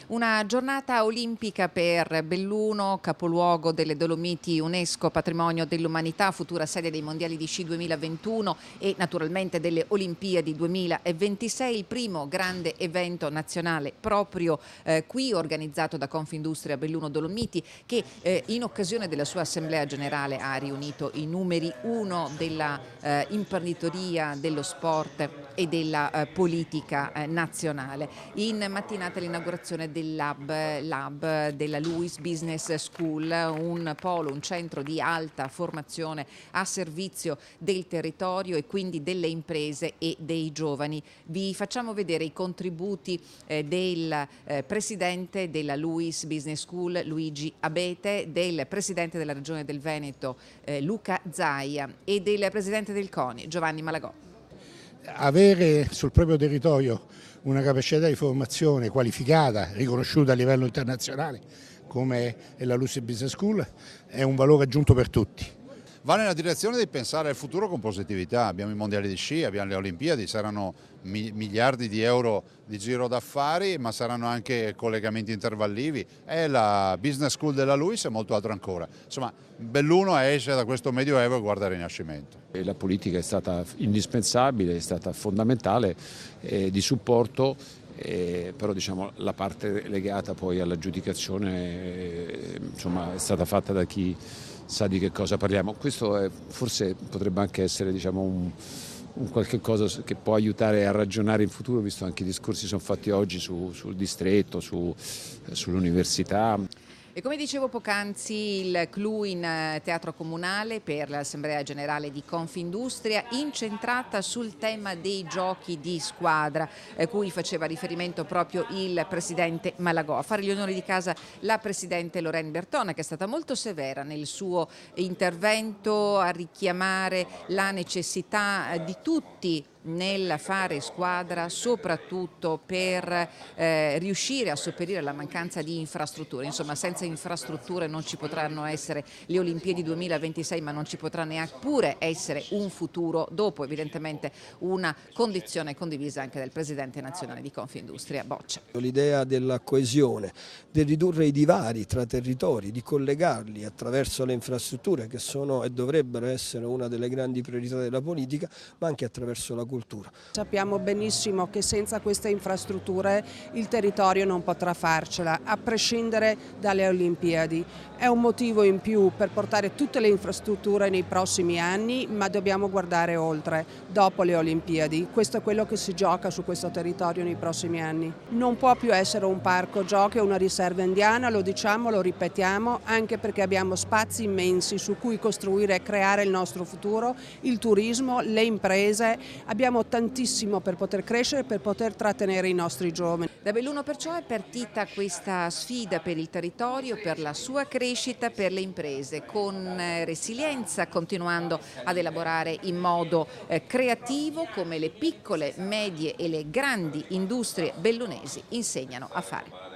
Una giornata olimpica per Belluno, capoluogo delle Dolomiti, UNESCO Patrimonio dell'Umanità, futura sede dei Mondiali di sci 2021 e naturalmente delle Olimpiadi 2026, il primo grande evento nazionale proprio qui organizzato da Confindustria Belluno Dolomiti, che in occasione della sua assemblea generale ha riunito i numeri uno della imprenditoria, dello sport e della politica nazionale. In mattinata l'inaugurazione lab della LUISS Business School, un polo, un centro di alta formazione a servizio del territorio e quindi delle imprese e dei giovani. Vi facciamo vedere i contributi del presidente della LUISS Business School Luigi Abete, del presidente della Regione del Veneto Luca Zaia e del presidente del CONI Giovanni Malagò. Avere sul proprio territorio una capacità di formazione qualificata, riconosciuta a livello internazionale come è la LUISS Business School è un valore aggiunto per tutti. Va nella direzione di pensare al futuro con positività. Abbiamo i mondiali di sci, abbiamo le Olimpiadi, saranno miliardi di euro di giro d'affari, ma saranno anche collegamenti intervallivi. È la business school della LUISS e molto altro ancora. Insomma, Belluno esce da questo medioevo e guarda il Rinascimento. La politica è stata indispensabile, è stata fondamentale di supporto. Però diciamo, la parte legata poi all'aggiudicazione è stata fatta da chi sa di che cosa parliamo. Questo forse potrebbe anche essere un qualche cosa che può aiutare a ragionare in futuro, visto anche i discorsi che sono fatti oggi sul distretto, sull'università. E come dicevo poc'anzi, il clou in Teatro Comunale per l'Assemblea Generale di Confindustria, incentrata sul tema dei giochi di squadra, cui faceva riferimento proprio il presidente Malagò. A fare gli onori di casa la presidente Lorraine Bertona, che è stata molto severa nel suo intervento a richiamare la necessità di tutti nel fare squadra, soprattutto per riuscire a sopperire alla mancanza di infrastrutture. Insomma, senza infrastrutture non ci potranno essere le Olimpiadi 2026, ma non ci potrà neppure essere un futuro dopo. Evidentemente una condizione condivisa anche del presidente nazionale di Confindustria Boccia. L'idea della coesione, di ridurre i divari tra territori, di collegarli attraverso le infrastrutture che sono e dovrebbero essere una delle grandi priorità della politica, ma anche attraverso la cultura. Sappiamo benissimo che senza queste infrastrutture il territorio non potrà farcela, a prescindere dalle Olimpiadi. È un motivo in più per portare tutte le infrastrutture nei prossimi anni, ma dobbiamo guardare oltre, dopo le Olimpiadi. Questo è quello che si gioca su questo territorio nei prossimi anni. Non può più essere un parco giochi o una riserva indiana, lo diciamo, lo ripetiamo, anche perché abbiamo spazi immensi su cui costruire e creare il nostro futuro, il turismo, le imprese. Abbiamo tantissimo per poter crescere, per poter trattenere i nostri giovani. Da Belluno perciò è partita questa sfida per il territorio, per la sua crescita, per le imprese, con resilienza, continuando ad elaborare in modo creativo come le piccole, medie e le grandi industrie bellunesi insegnano a fare.